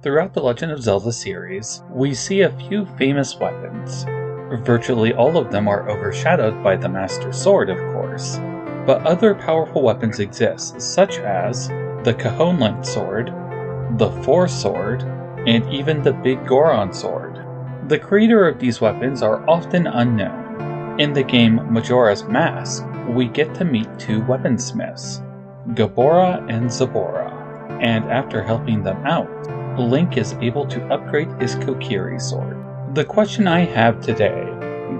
Throughout the Legend of Zelda series, we see a few famous weapons. Virtually all of them are overshadowed by the Master Sword, of course, but other powerful weapons exist, such as the Cajonland Sword, the Four Sword, and even the Big Goron Sword. The creator of these weapons are often unknown. In the game Majora's Mask, we get to meet two weaponsmiths, Gabora and Zubora, and after helping them out, Link is able to upgrade his Kokiri sword. The question I have today,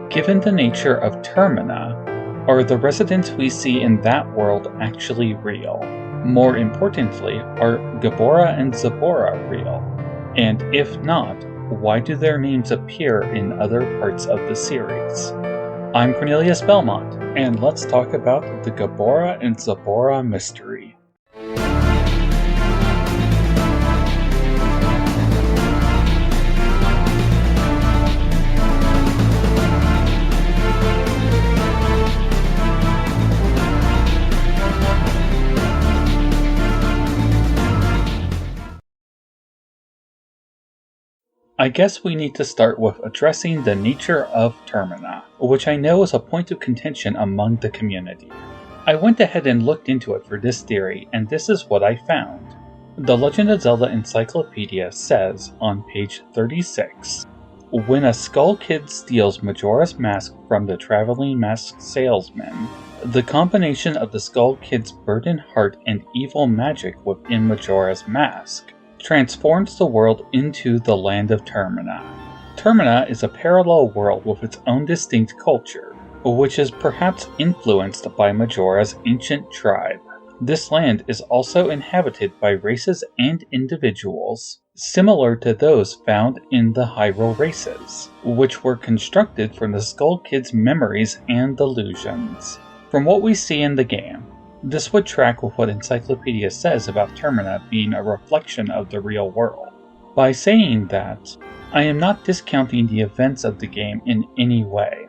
given the nature of Termina, are the residents we see in that world actually real? More importantly, are Gabora and Zubora real? And if not, why do their names appear in other parts of the series? I'm Cornelius Belmont, and let's talk about the Gabora and Zubora mystery. I guess we need to start with addressing the nature of Termina, which I know is a point of contention among the community. I went ahead and looked into it for this theory, and this is what I found. The Legend of Zelda Encyclopedia says on page 36, when a Skull Kid steals Majora's Mask from the traveling mask salesman, the combination of the Skull Kid's burdened heart and evil magic within Majora's Mask transforms the world into the land of Termina. Termina is a parallel world with its own distinct culture, which is perhaps influenced by Majora's ancient tribe. This land is also inhabited by races and individuals similar to those found in the Hyrule races, which were constructed from the Skull Kid's memories and illusions. From what we see in the game, this would track with what Encyclopedia says about Termina being a reflection of the real world. By saying that, I am not discounting the events of the game in any way.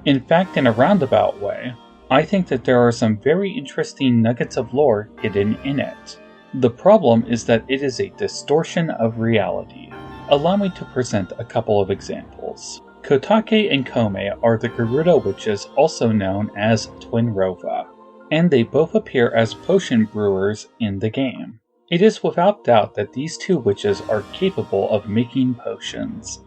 In fact, in a roundabout way, I think that there are some very interesting nuggets of lore hidden in it. The problem is that it is a distortion of reality. Allow me to present a couple of examples. Kotake and Kome are the Gerudo Witches, also known as Twin Rova, and they both appear as potion brewers in the game. It is without doubt that these two witches are capable of making potions,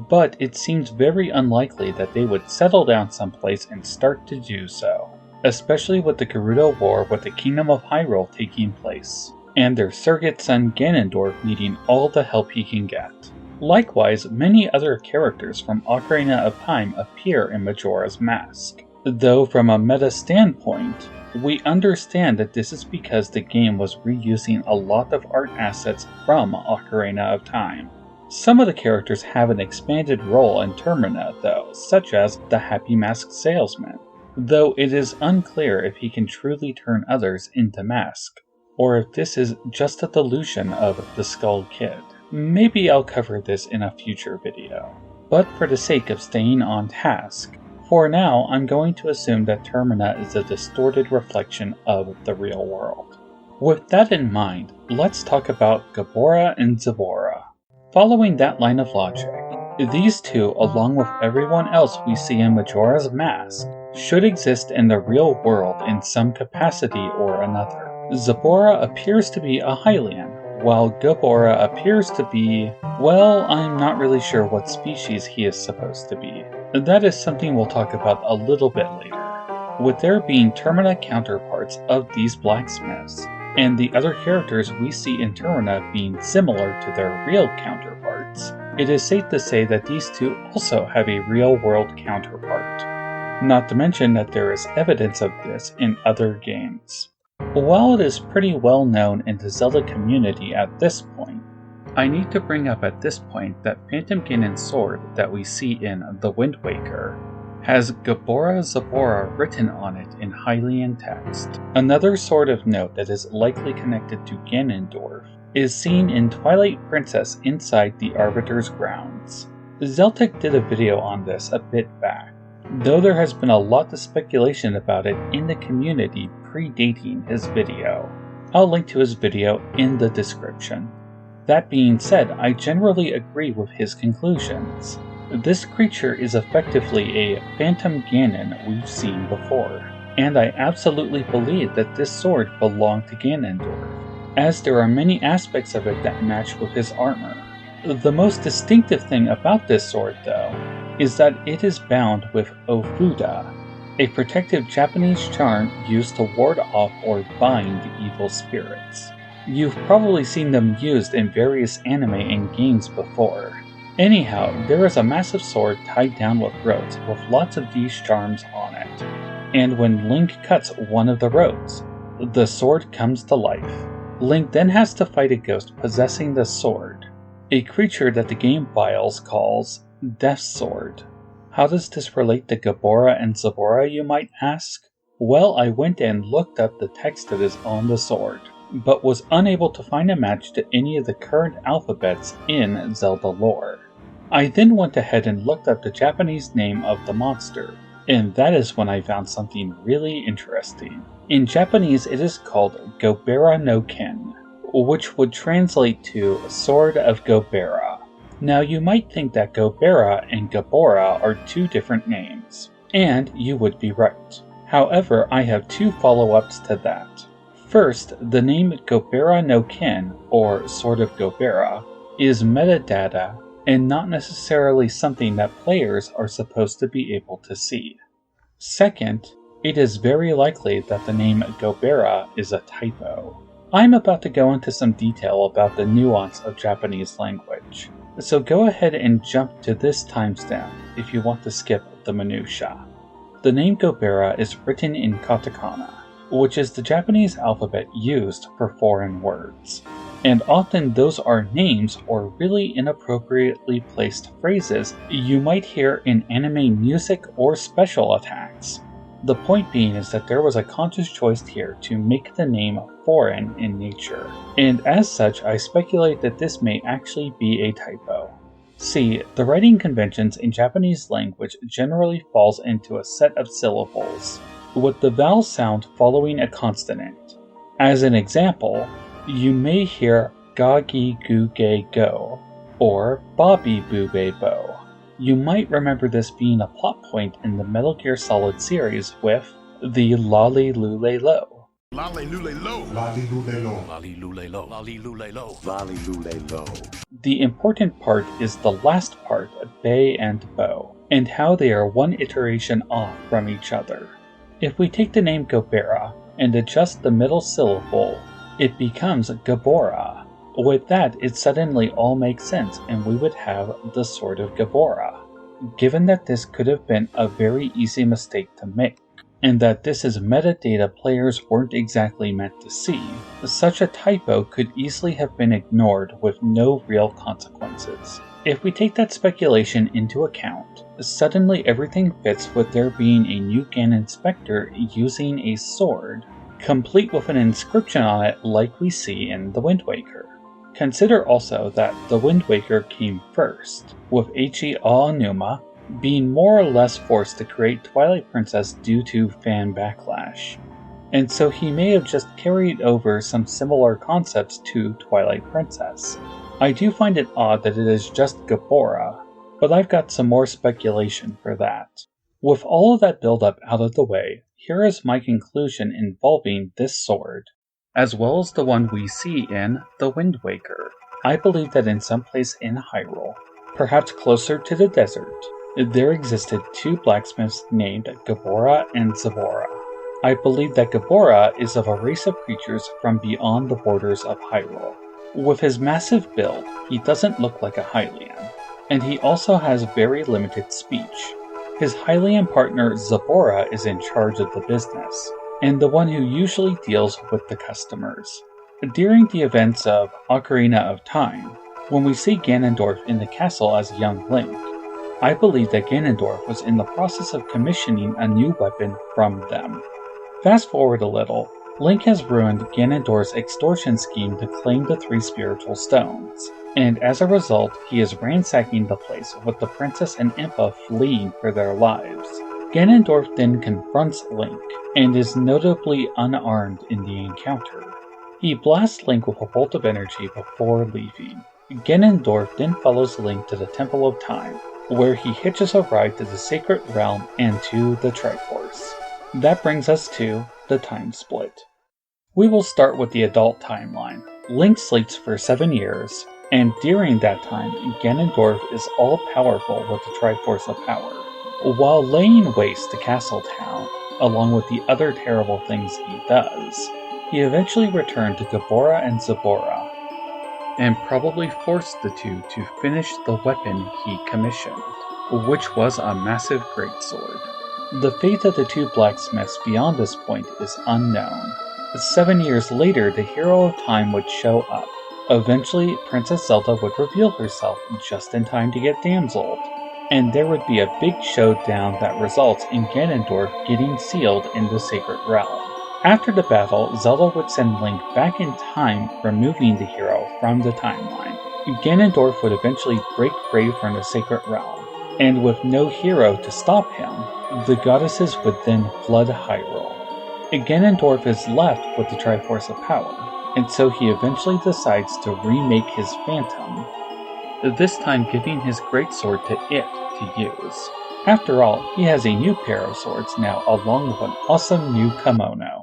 but it seems very unlikely that they would settle down someplace and start to do so, especially with the Gerudo War with the Kingdom of Hyrule taking place, and their surrogate son Ganondorf needing all the help he can get. Likewise, many other characters from Ocarina of Time appear in Majora's Mask, though from a meta standpoint, we understand that this is because the game was reusing a lot of art assets from Ocarina of Time. Some of the characters have an expanded role in Termina though, such as the Happy Mask Salesman, though it is unclear if he can truly turn others into Mask, or if this is just a delusion of the Skull Kid. Maybe I'll cover this in a future video, but for the sake of staying on task, for now, I'm going to assume that Termina is a distorted reflection of the real world. With that in mind, let's talk about Gabora and Zubora. Following that line of logic, these two, along with everyone else we see in Majora's Mask, should exist in the real world in some capacity or another. Zubora appears to be a Hylian, while Gabora appears to be, well, I'm not really sure what species he is supposed to be. That is something we'll talk about a little bit later. With there being Termina counterparts of these blacksmiths, and the other characters we see in Termina being similar to their real counterparts, it is safe to say that these two also have a real-world counterpart. Not to mention that there is evidence of this in other games. While it is pretty well known in the Zelda community at this point, I need to bring up at this point that Phantom Ganon's sword that we see in The Wind Waker has Gabora Zubora written on it in Hylian text. Another sword of note that is likely connected to Ganondorf is seen in Twilight Princess inside the Arbiter's grounds. Zeltik did a video on this a bit back, though there has been a lot of speculation about it in the community predating his video. I'll link to his video in the description. That being said, I generally agree with his conclusions. This creature is effectively a Phantom Ganon we've seen before, and I absolutely believe that this sword belonged to Ganondorf, as there are many aspects of it that match with his armor. The most distinctive thing about this sword, though, is that it is bound with Ofuda, a protective Japanese charm used to ward off or bind evil spirits. You've probably seen them used in various anime and games before. Anyhow, there is a massive sword tied down with ropes with lots of these charms on it, and when Link cuts one of the ropes, the sword comes to life. Link then has to fight a ghost possessing the sword, a creature that the game files calls Death's Sword. How does this relate to Gabora and Zubora, you might ask? Well, I went and looked up the text that is on the sword, but was unable to find a match to any of the current alphabets in Zelda lore. I then went ahead and looked up the Japanese name of the monster, and that is when I found something really interesting. In Japanese it is called Gabora no Ken, which would translate to Sword of Gabora. Now you might think that Gabora and Gabora are two different names, and you would be right. However, I have two follow-ups to that. First, the name Gabora no Ken, or Sword of Gabora, is metadata and not necessarily something that players are supposed to be able to see. Second, it is very likely that the name Gabora is a typo. I'm about to go into some detail about the nuance of Japanese language, so go ahead and jump to this timestamp if you want to skip the minutia. The name Gabora is written in katakana, which is the Japanese alphabet used for foreign words, and often those are names or really inappropriately placed phrases you might hear in anime music or special attacks. The point being is that there was a conscious choice here to make the name foreign in nature, and as such I speculate that this may actually be a typo. See, the writing conventions in Japanese language generally falls into a set of syllables, with the vowel sound following a consonant. As an example, you may hear Gagi Guge Go, or Bobby Bube Bo. You might remember this being a plot point in the Metal Gear Solid series with the Lolly Lule Lo. Lolly Lule Lo. Lolly Lule Lo. Lolly Lule Lo. Lolly Lule Lo. Lolly Lule Lo. The important part is the last part, Bay and Bo, and how they are one iteration off from each other. If we take the name Gabora and adjust the middle syllable, it becomes Gabora. With that, it suddenly all makes sense and we would have the Sword of Gabora. Given that this could have been a very easy mistake to make, and that this is metadata players weren't exactly meant to see, such a typo could easily have been ignored with no real consequences. If we take that speculation into account, suddenly everything fits with there being a new Ganon Spectre using a sword, complete with an inscription on it like we see in The Wind Waker. Consider also that The Wind Waker came first, with Eiichi Aonuma being more or less forced to create Twilight Princess due to fan backlash, and so he may have just carried over some similar concepts to Twilight Princess. I do find it odd that it is just Gabora, but I've got some more speculation for that. With all of that build-up out of the way, here is my conclusion involving this sword, as well as the one we see in The Wind Waker. I believe that in some place in Hyrule, perhaps closer to the desert, there existed two blacksmiths named Gabora and Zubora. I believe that Gabora is of a race of creatures from beyond the borders of Hyrule. With his massive build, he doesn't look like a Hylian, and he also has very limited speech. His Hylian partner Zubora is in charge of the business, and the one who usually deals with the customers. During the events of Ocarina of Time, when we see Ganondorf in the castle as young Link, I believe that Ganondorf was in the process of commissioning a new weapon from them. Fast forward a little, Link has ruined Ganondorf's extortion scheme to claim the 3 spiritual stones, and as a result, he is ransacking the place with the princess and Impa fleeing for their lives. Ganondorf then confronts Link, and is notably unarmed in the encounter. He blasts Link with a bolt of energy before leaving. Ganondorf then follows Link to the Temple of Time, where he hitches a ride to the Sacred Realm and to the Triforce. That brings us to the time split. We will start with the adult timeline. Link sleeps for 7 years, and during that time, Ganondorf is all-powerful with the Triforce of Power. While laying waste to Castletown, along with the other terrible things he does, he eventually returned to Gabora and Zubora, and probably forced the two to finish the weapon he commissioned, which was a massive greatsword. The fate of the two blacksmiths beyond this point is unknown. 7 years later, the Hero of Time would show up. Eventually, Princess Zelda would reveal herself just in time to get damseled, and there would be a big showdown that results in Ganondorf getting sealed in the Sacred Realm. After the battle, Zelda would send Link back in time, removing the hero from the timeline. Ganondorf would eventually break free from the Sacred Realm, and with no hero to stop him, the goddesses would then flood Hyrule. Ganondorf is left with the Triforce of Power, and so he eventually decides to remake his Phantom, this time giving his greatsword to it to use. After all, he has a new pair of swords now, along with an awesome new kimono.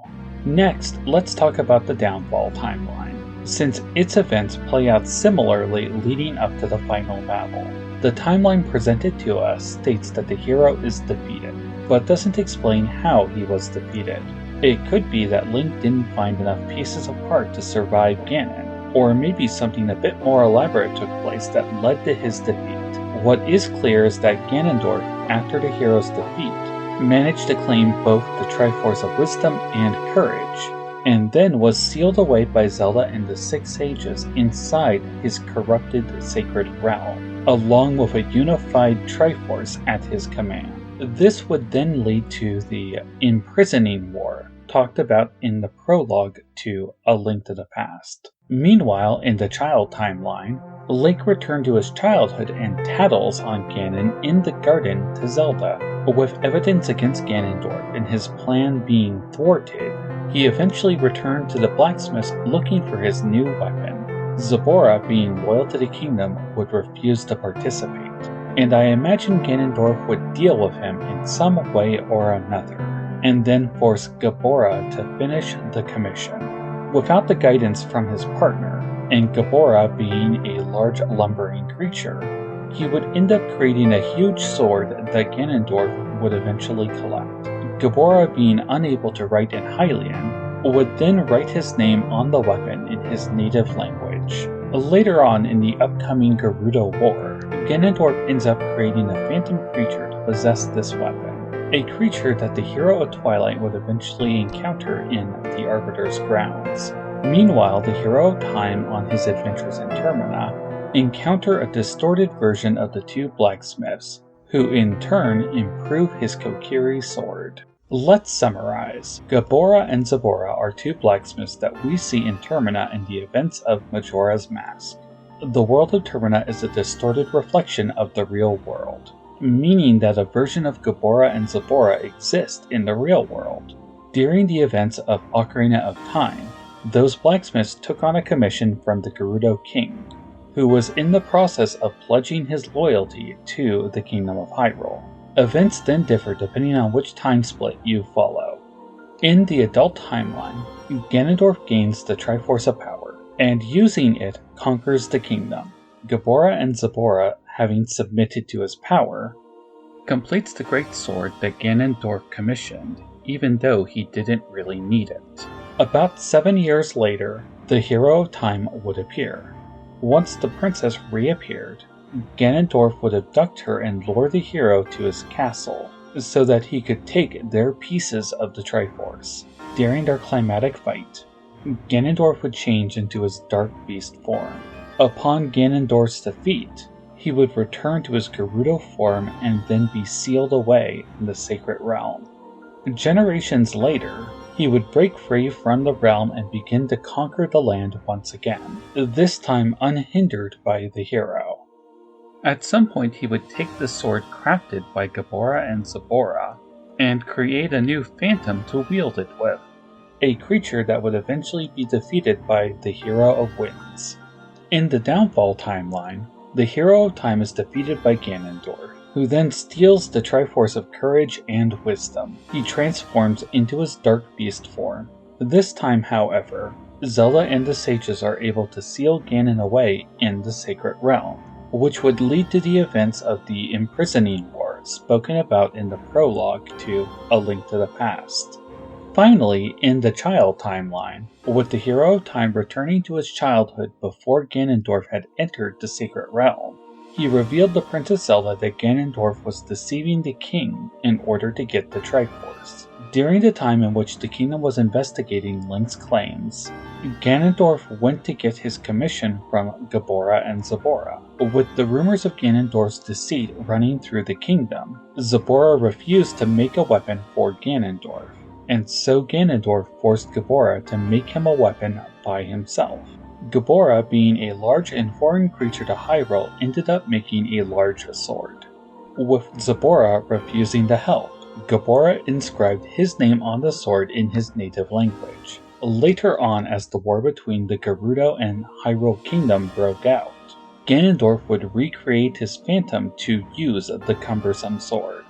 Next, let's talk about the Downfall timeline, since its events play out similarly leading up to the final battle. The timeline presented to us states that the hero is defeated, but doesn't explain how he was defeated. It could be that Link didn't find enough pieces of heart to survive Ganon, or maybe something a bit more elaborate took place that led to his defeat. What is clear is that Ganondorf, after the hero's defeat, managed to claim both the Triforce of Wisdom and Courage, and then was sealed away by Zelda and the Six Sages inside his corrupted Sacred Realm, along with a unified Triforce at his command. This would then lead to the Imprisoning War, talked about in the prologue to A Link to the Past. Meanwhile, in the child timeline, Link returned to his childhood and tattles on Ganon in the garden to Zelda. With evidence against Ganondorf and his plan being thwarted, he eventually returned to the blacksmiths looking for his new weapon. Zubora, being loyal to the kingdom, would refuse to participate, and I imagine Ganondorf would deal with him in some way or another, and then force Gabora to finish the commission. Without the guidance from his partner, and Gabora being a large lumbering creature, he would end up creating a huge sword that Ganondorf would eventually collect. Gabora, being unable to write in Hylian, would then write his name on the weapon in his native language. Later on in the upcoming Gerudo War, Ganondorf ends up creating a phantom creature to possess this weapon, a creature that the hero of Twilight would eventually encounter in the Arbiter's grounds. Meanwhile, the hero of Time on his adventures in Termina encounter a distorted version of the two blacksmiths, who in turn improve his Kokiri sword. Let's summarize. Gabora and Zubora are two blacksmiths that we see in Termina in the events of Majora's Mask. The world of Termina is a distorted reflection of the real world, meaning that a version of Gabora and Zubora exists in the real world. During the events of Ocarina of Time, those blacksmiths took on a commission from the Gerudo King, who was in the process of pledging his loyalty to the Kingdom of Hyrule. Events then differ depending on which time split you follow. In the adult timeline, Ganondorf gains the Triforce of Power, and using it conquers the kingdom. Gabora and Zubora, having submitted to his power, completes the great sword that Ganondorf commissioned, even though he didn't really need it. About 7 years later, the hero of Time would appear. Once the princess reappeared, Ganondorf would abduct her and lure the hero to his castle, so that he could take their pieces of the Triforce. During their climatic fight, Ganondorf would change into his dark beast form. Upon Ganondorf's defeat, he would return to his Gerudo form and then be sealed away in the Sacred Realm. Generations later, he would break free from the realm and begin to conquer the land once again, this time unhindered by the hero. At some point he would take the sword crafted by Gabora and Zubora and create a new phantom to wield it with. a creature that would eventually be defeated by the Hero of Winds. In the Downfall timeline, the Hero of Time is defeated by Ganondorf, who then steals the Triforce of Courage and Wisdom. He transforms into his Dark Beast form. This time, however, Zelda and the sages are able to seal Ganon away in the Sacred Realm, which would lead to the events of the Imprisoning War spoken about in the prologue to A Link to the Past. Finally, in the Child timeline, with the Hero of Time returning to his childhood before Ganondorf had entered the Sacred Realm, he revealed to Princess Zelda that Ganondorf was deceiving the king in order to get the Triforce. During the time in which the kingdom was investigating Link's claims, Ganondorf went to get his commission from Gabora and Zubora. With the rumors of Ganondorf's deceit running through the kingdom, Zubora refused to make a weapon for Ganondorf, and so Ganondorf forced Gabora to make him a weapon by himself. Gabora, being a large and foreign creature to Hyrule, ended up making a large sword. With Zubora refusing to help, Gabora inscribed his name on the sword in his native language. Later on, as the war between the Gerudo and Hyrule Kingdom broke out, Ganondorf would recreate his phantom to use the cumbersome sword.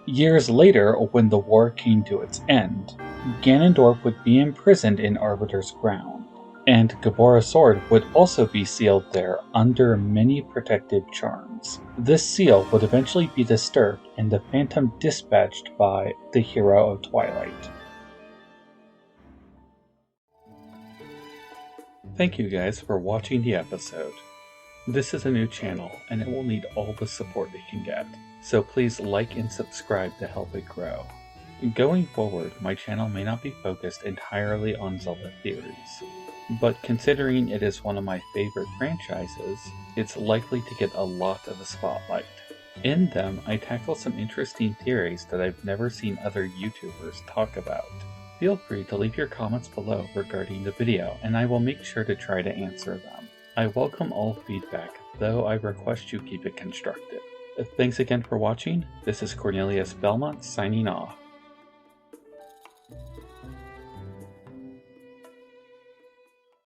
Years later, when the war came to its end, Ganondorf would be imprisoned in Arbiter's Ground, and Gabora's sword would also be sealed there under many protective charms. This seal would eventually be disturbed and the phantom dispatched by the Hero of Twilight. Thank you guys for watching the episode. This is a new channel and it will need all the support it can get, so please like and subscribe to help it grow. Going forward, my channel may not be focused entirely on Zelda theories, but considering it is one of my favorite franchises, it's likely to get a lot of the spotlight. In them, I tackle some interesting theories that I've never seen other YouTubers talk about. Feel free to leave your comments below regarding the video, and I will make sure to try to answer them. I welcome all feedback, though I request you keep it constructive. Thanks again for watching. This is Cornelius Belmont signing off.